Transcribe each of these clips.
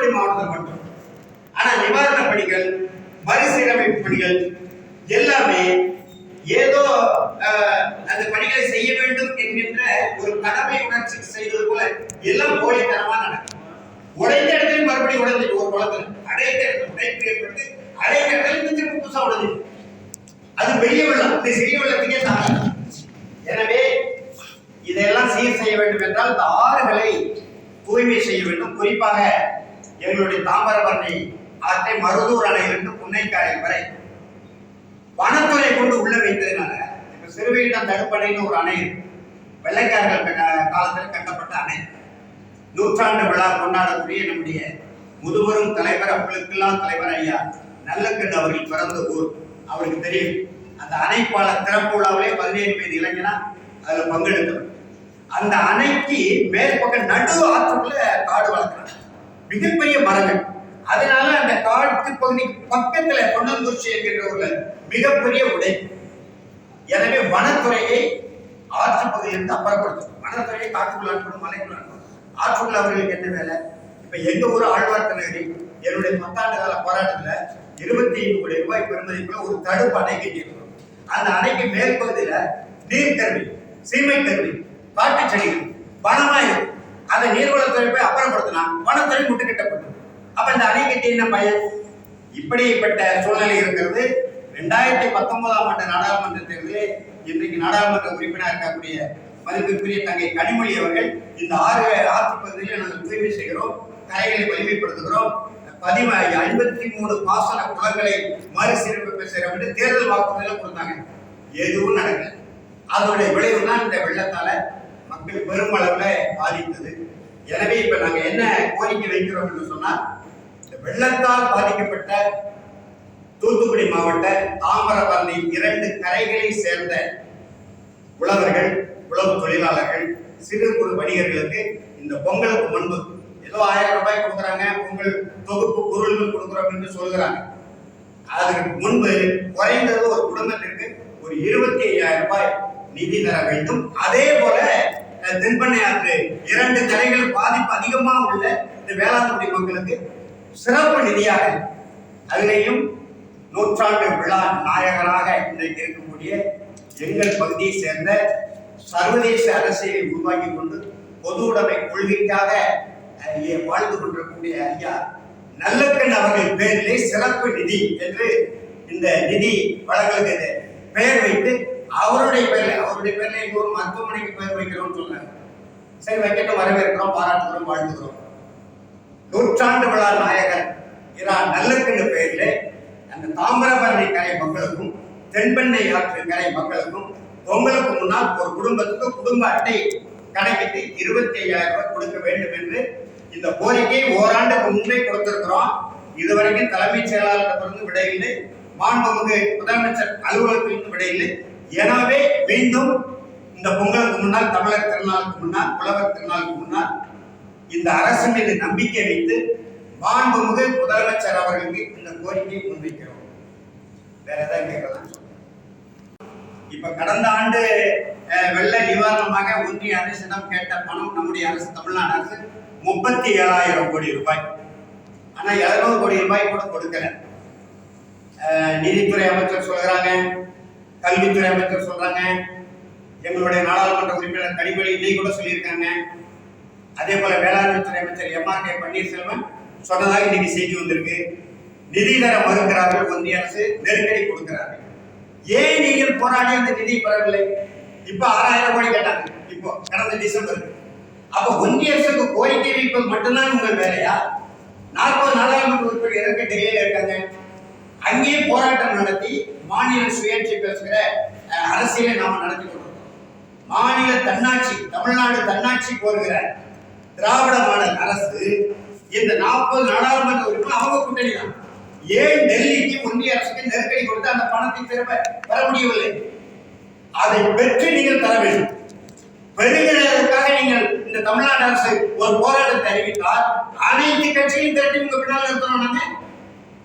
தூத்துக்குடி மாவட்டத்தில் மட்டும். ஆனா நிவாரண பணிகள், மறுசீரமைப்பு பணிகள் எல்லாமே ஏதோ அந்த பணிகளை செய்ய வேண்டும் என்கின்ற ஒரு கடமை உணர்ச்சி செய்வது போல எல்லாம் போலித்தனமா நடக்கும். உடைந்த இடத்துல மறுபடியும் உடைஞ்சிட்டு ஒரு குளத்துல அடைத்த இடத்துல உடைப்பு ஏற்பட்டு அடைத்த இடத்துல திரும்ப புதுசா உடைஞ்சு அது பெரிய வெள்ளம். இந்த சிறிய வெள்ளத்துக்கே சாதனை. எனவே இதெல்லாம் சீர் செய்ய வேண்டும் என்றால் இந்த ஆறுகளை தூய்மை செய்ய வேண்டும். குறிப்பாக எங்களுடைய தாமிரபரணி ஆற்றை மருதூர் அணையிலிருந்து புன்னைக்காயல் வரை வனத்துறை கொண்டு உள்ள வைத்ததுனால இப்ப சிறுவையிடம் தடுப்பணைன்னு ஒரு அணை வெள்ளைக்காரர்கள் காலத்தில் கட்டப்பட்ட அணை. 100ஆண்டு விழா கொண்டாடக்கூடிய நம்முடைய முதுபெரும் தலைவர், அவர்களுக்கெல்லாம் தலைவர் ஐயா நல்லக்கண்ணு அவர்கள் பிறந்த ஊர். அவருக்கு தெரியும். அந்த அணைப்பாளர் திறப்பு விழாவிலே 17 பேர் இளைஞனா அதுல பங்கெடுத்தவர். அந்த அணைக்கு மேற்பக்க நடு ஆற்றுக்குள்ள காடு வளர்க்கிறாங்க, மிகப்பெரிய மரங்கள். அதனால அந்த காட்டு பகுதிக்கு பக்கத்துல பொன்னங்குறிச்சி என்கின்ற ஒரு மிகப்பெரிய உடை. எனவே வனத்துறையை ஆற்று பகுதியிலிருந்து அப்புறப்படுத்தும். வனத்துறையை காட்டுக்குள்ள அனுப்பணும், மலைக்குள்ள அனுப்பணும். ஆற்றுக்குள்ள அவர்களுக்கு என்ன வேலை? இப்ப எங்க ஊர் ஆழ்வார்த்தனகிரி என்னுடைய 10 ஆண்டு கால போராட்டத்துல 25 கோடி ரூபாய் பெறுமதிக்குள்ள ஒரு தடுப்பு அணை கட்டியிருக்கிறோம். அந்த அணைக்கு மேல் பகுதியில நீர்க்கருவி, சீமை கருவி, காட்டு செடிகள் வனமா இருக்கு. அதை நீர்வளத்துறை போய் அப்புறப்படுத்தினா வனத்துறை முட்டுக்கிட்டப்பட்டது. அப்ப இந்த அணை கட்டி என்ன பயன்? இப்படிப்பட்ட சூழ்நிலை இருக்கிறது. 2019ஆம் ஆண்டு நாடாளுமன்ற தேர்தலில் இன்றைக்கு நாடாளுமன்ற உறுப்பினர் இருக்கக்கூடிய மதிப்பிற்குரிய தங்கை கனிமொழி அவர்கள் இந்த ஆற்று பகுதியில் நாங்கள் தூய்மை செய்கிறோம், கரைகளை வலிமைப்படுத்துகிறோம், 53 பாசன குளங்களை மறுசீரமைப்பு செய்யறோம் என்று தேர்தல் வாக்குறுதிகளை கொடுத்தாங்க. எதுவும் நடக்கல. அதோடைய விளைவு தான் இந்த வெள்ளத்தால மக்கள் பெருமளவுல பாதித்தது. எனவே இப்ப நாங்க என்ன கோரிக்கை வைக்கிறோம் என்று சொன்னா, இந்த வெள்ளத்தால் பாதிக்கப்பட்ட தூத்துக்குடி மாவட்ட தாமிரபரணி 2 கரைகளை சேர்ந்த உழவர்கள், உழவு தொழிலாளர்கள், சிறு குறு வணிகர்களுக்கு இந்த பொங்கலுக்கு முன்பு ஏதோ 1000 ரூபாய் கொடுக்குறாங்க, பொங்கல் தொகுப்பு பொருள்கள் கொடுக்குறோம் என்று சொல்கிறாங்க. அதற்கு முன்பு குறைந்தது ஒரு குடும்பத்திற்கு ஒரு 25,000 ரூபாய் நிதி தர வேண்டும். அதே போல தென்பண்ணை ஆற்று 2 கரைகள் பாதிப்பு அதிகமாக உள்ள இந்த வேளாண்குடி மக்களுக்கு சிறப்பு நிதியாக, அதிலேயும் 100ஆண்டு விழா நாயகராக இன்றைக்கு இருக்கக்கூடிய எங்கள் பகுதியை சேர்ந்த சர்வதேச அரசியலை உருவாக்கி கொண்டு பொது உடைமை கொள்கைக்காக வாழ்ந்து கொண்டிருக்கக்கூடிய ஐயா நல்லக்கண் அவர்கள் பேரிலே சிறப்பு நிதி என்று இந்த நிதி வழங்கலுக்கு பெயர் வைத்து அவருடைய பேர்ல எங்க ஒரு மருத்துவமனைக்கு பெயர் வைக்கிறோம்னு சொல்றாங்க. சரி, வைக்கட்டும், வரவேற்கிறோம், பாராட்டுகிறோம், வாழ்த்துகிறோம். 100ஆண்டு விழா நாயகர் இரா நல்லக்கண்ணு பெயரிலே அந்த தாமிரபரணி கரை மக்களுக்கும் தென்பெண்ணை ஆற்று கரை மக்களுக்கும் பொங்கலுக்கு முன்னால் ஒரு குடும்பத்துக்கு குடும்ப அட்டை கணக்கிட்டு 25,000 ரூபாய் கொடுக்க வேண்டும் என்று இந்த கோரிக்கை ஓராண்டுக்கு முன்பே கொடுத்திருக்கிறோம். இதுவரைக்கும் தலைமைச் செயலாளரிடமிருந்து விடையில்லை, மாண்புமிகு முதலமைச்சர் அலுவலகத்திலிருந்து விடையில்லை. எனவே மீண்டும் இந்த பொங்கலுக்கு முன்னால், தமிழர் திருநாளுக்கு முன்னால், உழவர் திருநாளுக்கு முன்னால் இந்த அரசு மீது நம்பிக்கை வைத்து மாண்புமிகு முதலமைச்சர் அவர்களுக்கு இந்த கோரிக்கையை முன்வைக்கிறோம். வேற ஏதாவது கேட்கலாம். இப்ப கடந்த ஆண்டு வெள்ள நிவாரணமாக ஒன்றிய அரசிடம் கேட்ட பணம் நம்முடைய அரசு, தமிழ்நாடு அரசு 37,000 கோடி ரூபாய். ஆனா 700 கோடி ரூபாய் கூட கொடுக்கல. நீதித்துறை அமைச்சர் சொல்றாங்க, கல்வித்துறை அமைச்சர் சொல்றாங்க, எங்களுடைய நாடாளுமன்ற உறுப்பினர் கனிமொழி இன்னைக்கு கூட சொல்லியிருக்காங்க. அதே போல வேளாண்மை துறை அமைச்சர் MR.K. பன்னீர்செல்வம் சொன்னதாக இன்னைக்கு செய்தி வந்திருக்கு. நிதி தர மறுக்கிறார்கள், ஒன்றிய அரசு நெருக்கடி கொடுக்கிறார்கள். ஏன் நீங்கள் போராடி அந்த நிதி பெறவில்லை? இப்ப 6,000 கோடி கேட்டாங்க, இப்போ கடந்த டிசம்பர். அப்ப ஒன்றிய அரசுக்கு கோரிக்கை வைப்பது மட்டும்தான் உங்கள் வேலையா? 40 நாடாளுமன்ற உறுப்பினர்கள் டெல்லியில இருக்காங்க. அங்கேயே போராட்டம் நடத்தி மாநில சுயேட்சை பேசுகிற அரசியலை நாம நடத்தி கொண்டிருக்கோம். மாநில தன்னாட்சி, தமிழ்நாடு தன்னாட்சி கோருகிற திராவிட மாடல் அரசு இந்த 40 நாடாளுமன்ற உறுப்பினர் அவங்க கூட்டணி தான். ஏன் டெல்லிக்கு ஒன்றிய அரசுக்கு நெருக்கடி கொடுத்து அந்த பணத்தை திரும்ப பெற முடியவில்லை? அதை பெற்று நீங்கள் தர வேண்டும். பெறுகிறதற்காக நீங்கள் இந்த தமிழ்நாடு அரசு ஒரு போராட்டத்தை அறிவித்தால் அனைத்து கட்சியும் திரட்டி உங்க பின்னால் நிறுத்தணும்.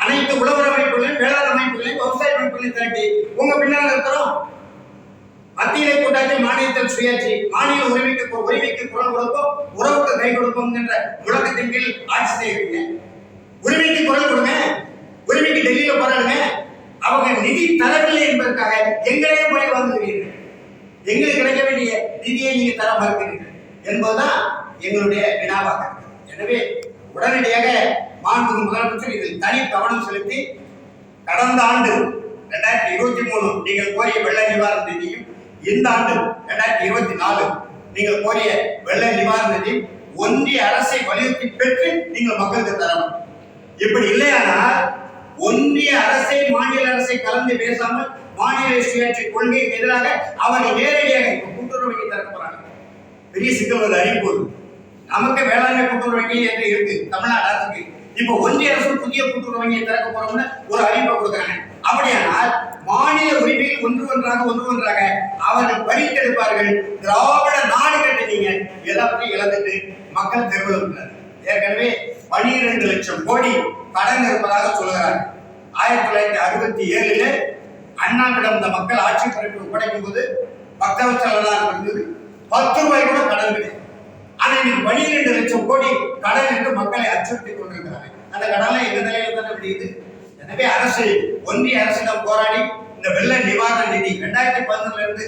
அனைத்து உழவர் அமைப்புகளையும், வேளாண் அமைப்புகளையும், விவசாய அமைப்புகளையும் திரட்டி உங்க பின்னால் நிறுத்தணும். மத்தியிலே கூட்டாட்சி, மாநிலத்தில் சுயாட்சி, மாநில உரிமைக்கு குரல் கொடுப்போம், உறவுக்கு கை கொடுப்போம் என்ற முழக்கத்தின் கீழ் ஆட்சி செய்கிறீங்க. அவங்க நிதி தரவில்லை என்பதற்காக எங்களையே பழி வாங்குகிறீர்கள், எங்களுக்கு கிடைக்க வேண்டிய நிதியை நீங்க தர மறுக்கிறீர்கள் என்பதுதான் எங்களுடைய வினாவாக. எனவே உடனடியாக மாண்புமிகு முதலமைச்சர் இதில் தனி கவனம் செலுத்தி கடந்த ஆண்டு 2023 நீங்கள் கோரிய வெள்ள நிவாரண நிதியும் இந்த ஆண்டு 2024 நீங்கள் கோரிய வெள்ள நிவாரண நிதியும் ஒன்றிய அரசை வலியுறுத்தி பெற்று நீங்கள் மக்களுக்கு தரணும். இப்படி இல்லையானால் ஒன்றிய அரசை மாநில அரசை கலந்து பேசாமல் மாநில சுயாட்சி கொள்கைக்கு எதிராக அவர்கள் நேரடியாக கூட்டுறவு வங்கி திறக்க போறாங்க. பெரிய சிக்கல் ஒரு அறிவிப்பு. நமக்கு வேளாண்மை கூட்டுறவு வங்கி என்று இருக்கு தமிழ்நாடு அரசுக்கு. இப்ப ஒன்றிய அரசு புதிய கூட்டுறவு வங்கியை திறக்க போறோம்னு ஒரு அறிவிப்பை கொடுக்குறாங்க. அப்படியானால் மாநில உரிமைகள் ஒன்றாக அவர்கள் பறித்தெடுப்பார்கள். திராவிட நாடு கட்டினீங்க எல்லாத்தையும் இழந்துட்டு மக்கள் தெருவில் ஏற்கனவே 12 லட்சம் கோடி கடன் இருப்பதாக சொல்லுகிறார். 1967 அண்ணாவிடம் இந்த மக்கள் ஆட்சி பொறுப்பு ஒப்படைக்கும் போது பக்கவச்சலாக இருந்தது 10 ரூபாய் கூட கடன் கிடையாது. ஆனா இன்னைக்கு 12 லட்சம் கோடி கடன் என்று மக்களை அச்சுறுத்தி கொண்டிருக்கிறாங்க. அந்த கடனை எந்த நிலையில தான் முடியுது. எனவே அரசு ஒன்றிய அரசிடம் போராடி இந்த வெள்ள நிவாரண நிதி 2011 இருந்து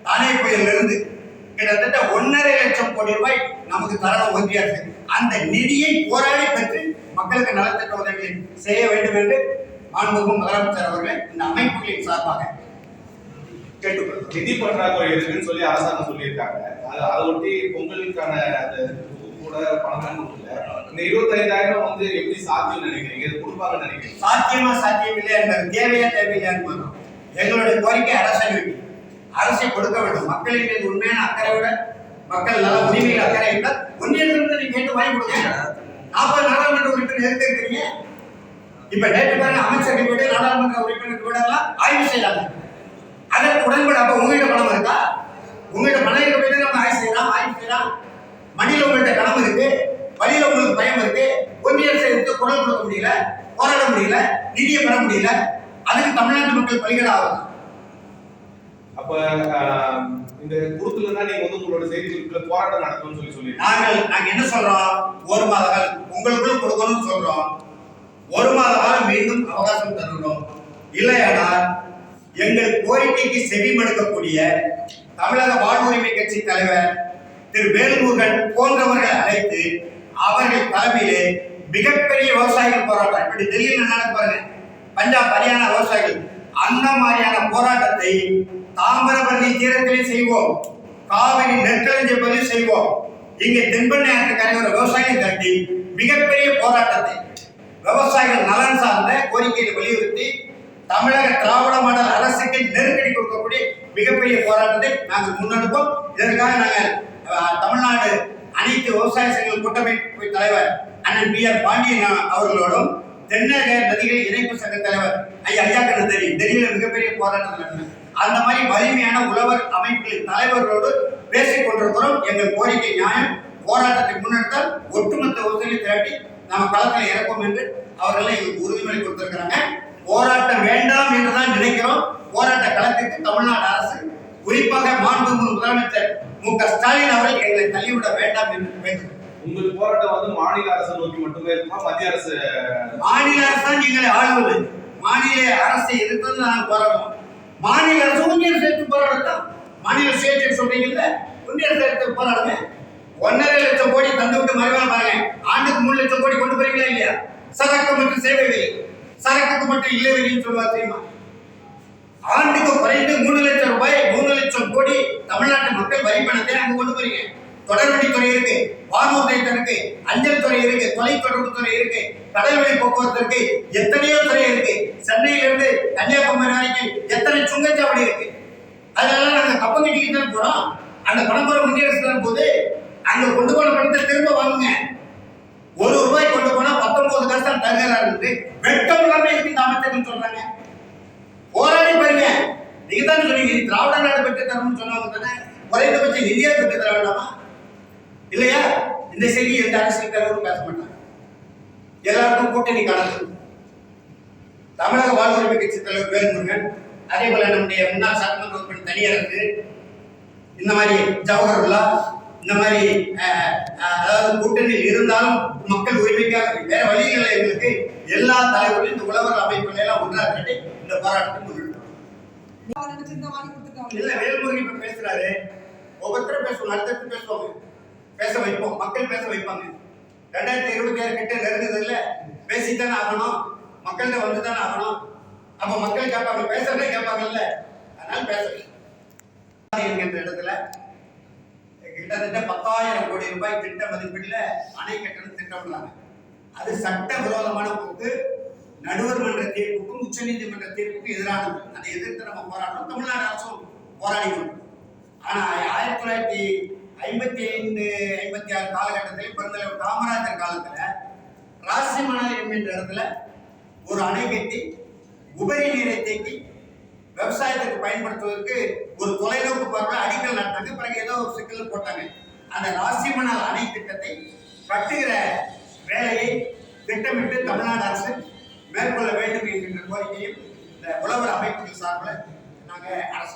தானே புயலில் இருந்து கிட்டத்தட்ட 1.5 லட்சம் கோடி ரூபாய் நமக்கு தரணும் ஒன்றிய அரசு. அந்த நிதியை போராடி பெற்று மக்களுக்கு நலத்திட்ட உதவிகளை செய்ய வேண்டும் என்று மாண்புமிகு முதலமைச்சர் அவர்கள் இந்த அமைப்புகளின் சார்பாக கேட்டுக்கொள்கிறோம். நிதி பற்றாக்குறை இருக்குன்னு சொல்லி அரசாங்கம் சொல்லியிருக்காங்க. அதை ஒட்டி பொங்கலுக்கான கூட பணம் கொடுக்கல. இந்த 25,000 வந்து எப்படி சாத்தியம் நினைக்கிறீங்க? இது கொடுப்பாங்கன்னு நினைக்கிறீங்க? சாத்தியம் இல்லை என்பது தேவையா தேவையில்லை. எங்களுடைய கோரிக்கை அரசை கொடுக்க வேண்டும். மக்களின் மீது உண்மையான அக்கறையோட மக்கள் நல உரிமைகள் அக்கறை இருந்தால் ஒன்றியத்திலிருந்து நீங்க கேட்டு வாங்கி கொடுங்க. 40 நாடாளுமன்ற உறுப்பினர் இருக்கிறீங்க. இப்ப நேற்று பாருங்க அமைச்சர்கள் வீடு நாடாளுமன்ற உறுப்பினர் வீடெல்லாம் ஆய்வு செய்யறாங்க. அதற்கு உடன்பட அப்ப உங்ககிட்ட பணம் இருக்கா? உங்ககிட்ட பணம் இருக்க போயிட்டு நம்ம ஆய்வு செய்யலாம். மணியில உங்கள்கிட்ட கடன் இருக்கு, வழியில உங்களுக்கு பயம் இருக்கு. ஒன்றிய அரசு குரல் கொடுக்க முடியல, போராட முடியல, நிதியை பெற முடியல. அதுக்கு தமிழ்நாட்டு மக்கள் பலிகளாகும். அப்ப இந்த குறுத்துல நீங்க வந்து உங்களோட செய்தி குறிப்புல போராட்டம் நடத்தணும்னு சொல்லி நாங்க என்ன சொல்றோம்? 1 மாத காலம் உங்களுக்குள்ள கொடுக்கணும்னு சொல்றோம். 1 மாத காலம் மீண்டும் அவகாசம் தருகிறோம். இல்லையானால் எங்கள் கோரிக்கைக்கு செவிமடுக்கக்கூடிய தமிழக வாழ்வுரிமை கட்சி தலைவர் திரு வேல்முருகன் போன்றவர்களை அழைத்து அவர்கள் தலைமையிலே மிகப்பெரிய விவசாயிகள் போராட்டம் இப்படி டெல்லியில் நடக்க பாருங்க, பஞ்சாப் ஹரியானா விவசாயிகள் அந்த மாதிரியான போராட்டத்தை தாமிரபரணி தீரத்திலே செய்வோம், காவிரி நெற்களஞ்சிய பகுதியில் செய்வோம். இங்கே தென்பெண்ணை ஆற்று கரையோர விவசாயிகள் திரட்டி மிகப்பெரிய போராட்டத்தை விவசாயிகள் நலன் சார்ந்த கோரிக்கையை வலியுறுத்தி தமிழக திராவிட மாடல் அரசுக்கு நெருக்கடி கொடுக்கக்கூடிய மிகப்பெரிய போராட்டத்தை நாங்கள் முன்னெடுப்போம். இதற்காக நாங்கள் தமிழ்நாடு அனைத்து விவசாய சங்கங்கள் கூட்டமைப்பு தலைவர் அண்ணன் B.R. பாண்டியன் அவர்களோடும் தென்னக நதிகள் இணைப்பு சங்க தலைவர் ஐயா தெரியும் டெல்லியில மிகப்பெரிய போராட்டம் நடந்தது. அந்த மாதிரி வலிமையான உழவர் அமைப்புகளின் தலைவர்களோடு பேசிக் கொண்டிருக்கிறோம். எங்கள் கோரிக்கை நியாயம். போராட்டத்தை முன்னெடுத்தால் ஒட்டுமொத்த விவசாயிகளை திரட்டி நாம் களத்தில் இறப்போம் என்று அவர்கள் எங்களுக்கு உறுதிமொழி கொடுத்திருக்கிறாங்க. போராட்டம் வேண்டாம் என்றுதான் நினைக்கிறோம். போராட்ட களத்திற்கு தமிழ்நாடு அரசு குறிப்பாக மாண்புமிகு முதலமைச்சர் மு.க. ஸ்டாலின் அவர்கள் எங்களை தள்ளிவிட வேண்டாம் என்று வேண்டும். உங்கள் போராட்டம் வந்து மாநில அரசு நோக்கி மட்டுமே இருக்குமா? மத்திய அரசு? மாநில அரசு தான் எங்களை ஆளுவது. மாநில அரசை எதிர்த்து நாங்கள் போராடுவோம். மாநில அரசு ஒன்றிய அரசு எடுத்து போராடத்தான். மாநில சுயேட்சை சொல்றீங்கல்ல, ஒன்றிய அரசு எடுத்து போராடுங்க. 1.5 லட்சம் கோடி தந்து விட்டு மறுவாள் பாருங்க. ஆண்டுக்கு 3 லட்சம் கோடி கொண்டு போறீங்களா இல்லையா? சரக்கு மற்றும் சேவை வரி, சரக்குக்கு மட்டும் இல்லை வரின்னு சொல்லுவா தெரியுமா? ஆண்டுக்கு குறைந்து 3 லட்சம் ரூபாய் 3 லட்சம் கோடி தமிழ்நாட்டு மக்கள் வரி பணத்தை அங்க கொண்டு போறீங்க. தொடர்வண்டி துறை இருக்கு, வானூர்தி இருக்கு, அஞ்சல் துறை இருக்கு, தொலைத்தொடர்பு துறை இருக்கு, கடல்வழி போக்குவரத்து இருக்கு, எத்தனையோ துறை இருக்கு. சென்னையில இருந்து கன்னியாகுமரி வரைக்கும் எத்தனை சுங்கச்சாவடி இருக்கு. அதெல்லாம் நாங்க கப்பம் கட்டிக்கிட்டு தான் போறோம். அந்த பணம்புற ஒன்றிய அரசு தான் போது அங்க கொண்டு போன பணத்தை திரும்ப வாங்குங்க. 1 ரூபாய் கொண்டு போனா 19 காசு தான் தருகிறாரு. வெட்கம் இல்லாம இருக்கு இந்த அமைச்சர்கள் சொல்றாங்க. போராடி பாருங்க. நீங்க தான் சொன்னீங்க திராவிட நாடு பெற்று தரணும்னு சொன்னவங்க தானே. குறைந்தபட்ச நிதியா பெற்று தர வேண்டாமா? இல்லையா? இந்த செய்தி எந்த அரசியல் தலைவரும் பேச மாட்டாங்க. எல்லாருக்கும் கூட்டணி கடந்து தமிழக வாழ்வுரிமை கட்சி தலைவர் வேல்முருகன், அதே போல நம்முடைய முன்னாள் சட்டமன்ற உறுப்பினர் தனியரசு, இந்த மாதிரி ஜவஹர்லா, இந்த மாதிரி அதாவது கூட்டணியில் இருந்தாலும் மக்கள் உரிமைக்காக வேற வழிகளில் எங்களுக்கு எல்லா தலைவர்களும் இந்த உழவர் அமைப்புகளை எல்லாம் ஒன்றாக கட்டி இந்த போராட்டத்தை முன்னெடுக்கிறோம். இல்ல வேல்முருகன் இப்ப பேசுறாரு, ஒவ்வொருத்தரும் பேசுவோம், அடுத்தடுத்து பேசுவாங்க, பேச வைப்போம், மக்கள் பேச வைப்பாங்க. 2026 கிட்ட நெருங்குது இல்ல, பேசித்தானே ஆகணும், மக்கள்கிட்ட வந்துதானே ஆகணும். அப்ப மக்கள் கேட்பாங்க, பேசுறதே கேட்பாங்கல்ல, அதனால பேச என்கின்ற இடத்துல கிட்டத்தட்ட 10,000 கோடி ரூபாய் திட்ட மதிப்பீடுல அணை கட்டணம் திட்டம்ன்றாங்க. அது சட்ட விரோதமான போக்கு, நடுவர் மன்ற தீர்ப்புக்கும் உச்ச நீதிமன்ற தீர்ப்புக்கும் எதிரானது. அதை எதிர்த்து நம்ம போராடுறோம், தமிழ்நாடு அரசும் போராடி கொண்டோம். ஆனா 1955, 56 காலகட்டத்தில் பெருந்தலைவர் காமராஜர் காலத்துல ராசிமணல் என்கின்ற இடத்துல ஒரு அணை கட்டி உபரி நீரை தேக்கி விவசாயத்துக்கு பயன்படுத்துவதற்கு ஒரு தொலைநோக்கு பார்வை அடிக்கல் நட்டாங்க. பிறகு ஏதோ ஒரு சிக்கல் போட்டாங்க. அந்த ராசிமணல் அணை திட்டத்தை கட்டுகிற வேலையை திட்டமிட்டு தமிழ்நாடு அரசு மேற்கொள்ள வேண்டும் என்கின்ற கோரிக்கையும் இந்த உழவர் அமைப்புகள் சார்பில் நாங்கள் அரசு